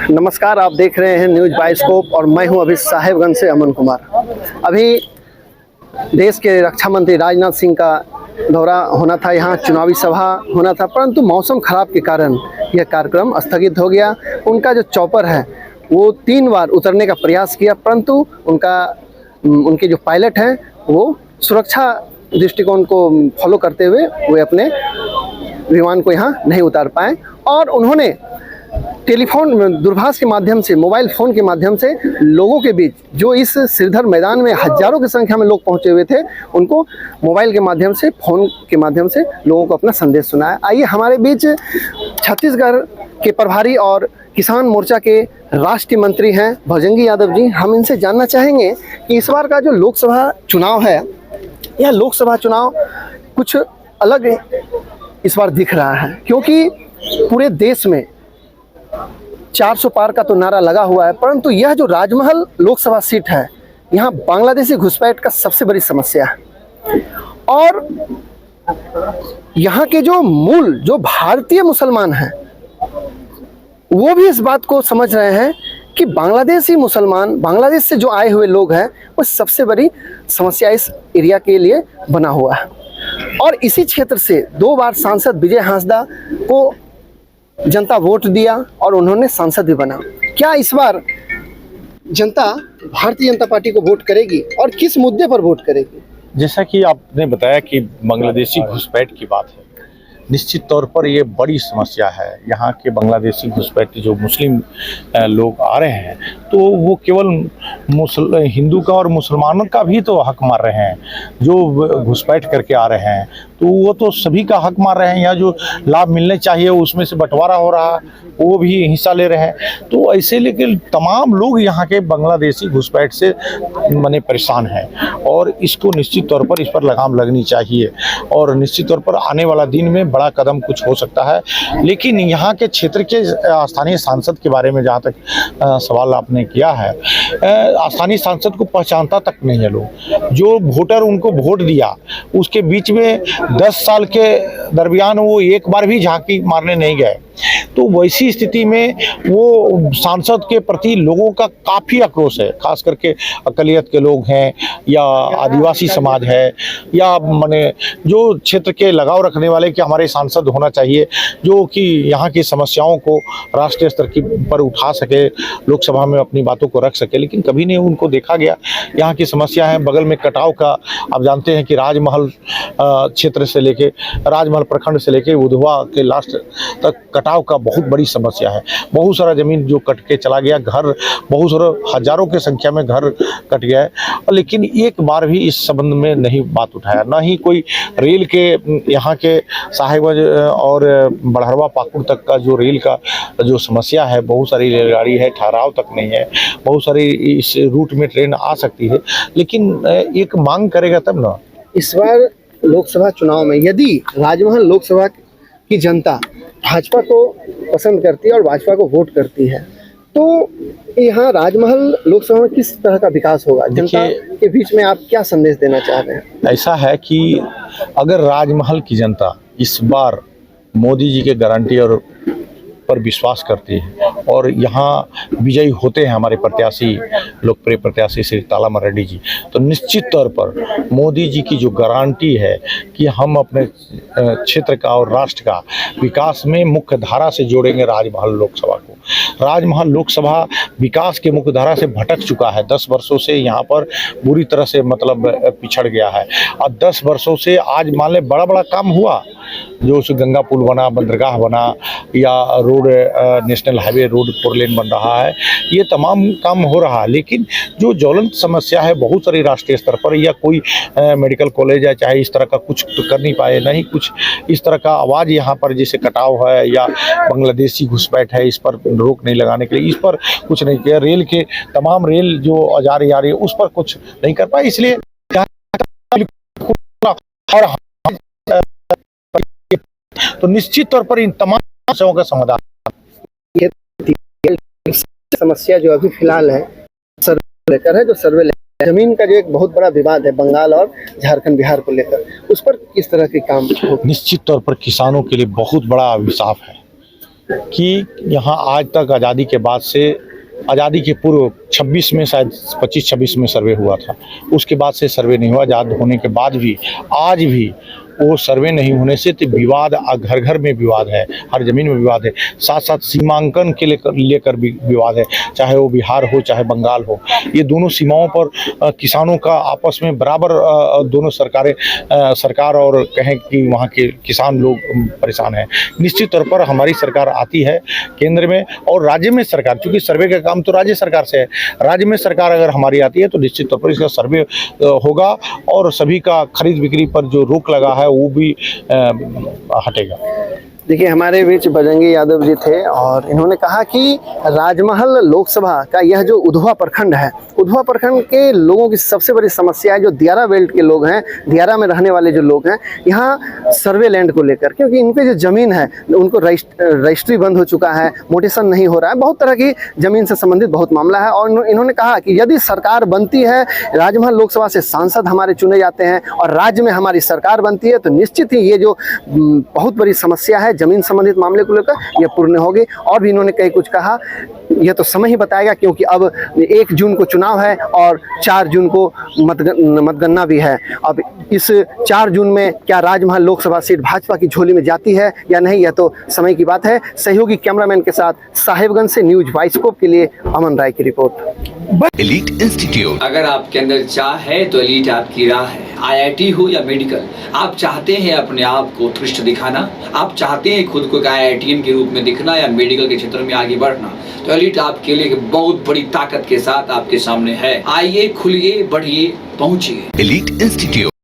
नमस्कार, आप देख रहे हैं न्यूज़ बाइस्कोप और मैं हूं अभी साहेबगंज से अमन कुमार। अभी देश के रक्षा मंत्री राजनाथ सिंह का दौरा होना था, यहाँ चुनावी सभा होना था, परंतु मौसम खराब के कारण यह कार्यक्रम स्थगित हो गया। उनका जो चॉपर है वो 3 बार उतरने का प्रयास किया, परंतु उनके जो पायलट हैं वो सुरक्षा दृष्टिकोण को फॉलो करते हुए वे अपने विमान को यहाँ नहीं उतार पाए और उन्होंने टेलीफोन दूरभाष के माध्यम से, मोबाइल फ़ोन के माध्यम से लोगों के बीच, जो इस श्रीधर मैदान में हजारों की संख्या में लोग पहुंचे हुए थे, उनको मोबाइल के माध्यम से, फ़ोन के माध्यम से लोगों को अपना संदेश सुनाया। आइए हमारे बीच छत्तीसगढ़ के प्रभारी और किसान मोर्चा के राष्ट्रीय मंत्री हैं भुजंगी यादव जी। हम इनसे जानना चाहेंगे कि इस बार का जो लोकसभा चुनाव है, यह लोकसभा चुनाव कुछ अलग इस बार दिख रहा है, क्योंकि पूरे देश में 400 पार का तो नारा लगा हुआ है, परंतु यह जो राजमहल लोकसभा सीट है, यहाँ बांग्लादेशी घुसपैठ का सबसे बड़ी समस्या है और यहाँ के जो भारतीय मुसलमान हैं वो भी इस बात को समझ रहे हैं कि बांग्लादेशी मुसलमान, बांग्लादेश से जो आए हुए लोग हैं, वो सबसे बड़ी समस्या इस एरिया के लिए बना हुआ है। और इसी क्षेत्र से 2 बार सांसद विजय हांसदा को जनता वोट दिया और उन्होंने सांसद भी बना। क्या इस बार जनता भारतीय जनता पार्टी को वोट करेगी और किस मुद्दे पर वोट करेगी? जैसा कि आपने बताया कि बांग्लादेशी घुसपैठ की बात है, निश्चित तौर पर ये बड़ी समस्या है। यहाँ के बांग्लादेशी घुसपैठ जो मुस्लिम लोग आ रहे हैं, तो वो केवल हिंदू का और मुसलमानों का भी तो हक मार रहे हैं। जो घुसपैठ करके आ रहे हैं तो वो तो सभी का हक मार रहे हैं। यहाँ जो लाभ मिलने चाहिए उसमें से बंटवारा हो रहा है, वो भी हिस्सा ले रहे हैं। तो ऐसे लेकिन तमाम लोग यहाँ के बांग्लादेशी घुसपैठ से मने परेशान हैं और इसको निश्चित तौर पर इस पर लगाम लगनी चाहिए और निश्चित तौर पर आने वाला दिन में बड़ा कदम कुछ हो सकता है। लेकिन यहाँ के क्षेत्र के स्थानीय सांसद के बारे में जहाँ तक सवाल आपने किया है, स्थानीय सांसद को पहचानता तक नहीं है लोग। जो वोटर उनको वोट दिया उसके बीच में 10 साल के दरमियान वो एक बार भी झांकी मारने नहीं गए। तो वैसी स्थिति में वो सांसद के प्रति लोगों का काफ़ी आक्रोश है, खास करके अकलियत के लोग हैं या आदिवासी समाज है या माने जो क्षेत्र के लगाव रखने वाले कि हमारे सांसद होना चाहिए, जो कि यहाँ की समस्याओं को राष्ट्रीय स्तर की पर उठा सके, लोकसभा में अपनी बातों को रख सके, लेकिन कभी नहीं उनको देखा गया। यहाँ की समस्या है बगल में कटाव का, आप जानते हैं कि राजमहल क्षेत्र से लेके, राजमहल प्रखंड से लेके उधवा के लास्ट तक कटाव का बहुत बड़ी समस्या है। बहुत सारा जमीन जो कट के चला गया, घर बहुत सारा हजारों की संख्या में घर कट गया है, लेकिन एक बार भी इस संबंध में नहीं बात उठाया, ना ही कोई रेल के यहाँ के साहेबगंज और बड़हरवा पाकुड़ तक का जो रेल का जो समस्या है, बहुत सारी रेलगाड़ी है, ठहराव तक नहीं है, बहुत सारी इस रूट में ट्रेन आ सकती है, लेकिन एक मांग करेगा तब ना। इस बार लोकसभा चुनाव में यदि राजमहल लोकसभा की जनता भाजपा को पसंद करती है और भाजपा को वोट करती है, तो यहाँ राजमहल लोकसभा में किस तरह का विकास होगा? जनता के बीच में आप क्या संदेश देना चाह रहे हैं? ऐसा है कि अगर राजमहल की जनता इस बार मोदी जी के गारंटी और पर विश्वास करती है और यहाँ विजयी होते हैं हमारे प्रत्याशी, लोकप्रिय प्रत्याशी श्री तालामन रेड्डी जी, तो निश्चित तौर पर मोदी जी की जो गारंटी है कि हम अपने क्षेत्र का और राष्ट्र का विकास में मुख्य धारा से जोड़ेंगे राजमहल लोकसभा को। राजमहल लोकसभा विकास के मुख्य धारा से भटक चुका है। 10 वर्षों से यहाँ पर बुरी तरह से मतलब पिछड़ गया है और 10 वर्षों से आज मान ले बड़ा बड़ा काम हुआ, जो गंगा पुल बना, बंदरगाह बना या रोड नेशनल हाईवे रोड 4 लेन बन रहा है, ये तमाम काम हो रहा है। लेकिन जो ज्वलंत समस्या है बहुत सारी राष्ट्रीय स्तर पर, या कोई मेडिकल कॉलेज है चाहे इस तरह का कुछ तो कर नहीं पाए, नहीं कुछ इस तरह का आवाज़ यहाँ पर जैसे कटाव है या बांग्लादेशी घुसपैठ है, इस पर रोक नहीं लगाने के लिए इस पर कुछ नहीं किया। रेल के तमाम रेल जो जा रही है उस पर कुछ नहीं कर पाए, इसलिए और तो निश्चित तौर पर इन तमाम समस्याओं का समाधान। ये समस्या जो अभी फिलहाल है सर्वे लेकर है, जो सर्वे जमीन का जो एक बहुत बड़ा विवाद है बंगाल और झारखंड बिहार को लेकर, उस पर किस तरह के काम? निश्चित तौर पर किसानों के लिए बहुत बड़ा अभिशाप है कि यहाँ आज तक आज़ादी के बाद से, आज़ादी के पूर्व 26 में शायद 25-26 में सर्वे हुआ था, उसके बाद से सर्वे नहीं हुआ। आज़ाद होने के बाद भी आज भी वो सर्वे नहीं होने से तो विवाद घर घर में विवाद है, हर ज़मीन में विवाद है, साथ साथ सीमांकन के लेकर भी विवाद है, चाहे वो बिहार हो चाहे बंगाल हो। ये दोनों सीमाओं पर किसानों का आपस में बराबर दोनों सरकार और कहें कि वहाँ के किसान लोग परेशान हैं। निश्चित तौर पर हमारी सरकार आती है केंद्र में और राज्य में सरकार, क्योंकि सर्वे का काम तो राज्य सरकार से है, राज्य में सरकार अगर हमारी आती है तो निश्चित तौर पर इसका सर्वे होगा और सभी का खरीद बिक्री पर जो रोक लगा है वो भी हटेगा। देखिए, हमारे बीच बजरंगी यादव जी थे और इन्होंने कहा कि राजमहल लोकसभा का यह जो उधवा प्रखंड है, उधवा प्रखंड के लोगों की सबसे बड़ी समस्या है जो दियारा बेल्ट के लोग हैं, दियारा में रहने वाले जो लोग हैं, यहाँ सर्वे लैंड को लेकर, क्योंकि इनकी जो ज़मीन है उनको रजिस्ट्री बंद हो चुका है, मोटेशन नहीं हो रहा है, बहुत तरह की ज़मीन से संबंधित बहुत मामला है। और इन्होंने कहा कि यदि सरकार बनती है, राजमहल लोकसभा से सांसद हमारे चुने जाते हैं और राज्य में हमारी सरकार बनती है, तो निश्चित ही ये जो बहुत बड़ी समस्या है जमीन संबंधित मामले को लेकर यह पूर्ण होगी। और भी इन्होंने कई कुछ कहा, यह तो समय ही बताएगा, क्योंकि अब 1 जून को चुनाव है और 4 जून को मतगणना भी है। अब इस 4 जून में क्या राजमहल लोकसभा सीट भाजपा की झोली में जाती है या नहीं, यह तो समय की बात है। सहयोगी कैमरामैन के साथ साहेबगंज से न्यूज वाइस्कोप के लिए अमन राय की रिपोर्ट। एलीट इंस्टीट्यूट, अगर आपके अंदर चाह है तो एलीट आपकी राह है। IIT हो या मेडिकल, आप चाहते हैं अपने आप को उत्कृष्ट दिखाना, आप चाहते हैं खुद को एक IITian के रूप में दिखना या मेडिकल के क्षेत्र में आगे बढ़ना, तो एलीट आपके लिए एक बहुत बड़ी ताकत के साथ आपके सामने है। आइए, खुलिए, बढ़िए, पहुंचिए। Elite institute.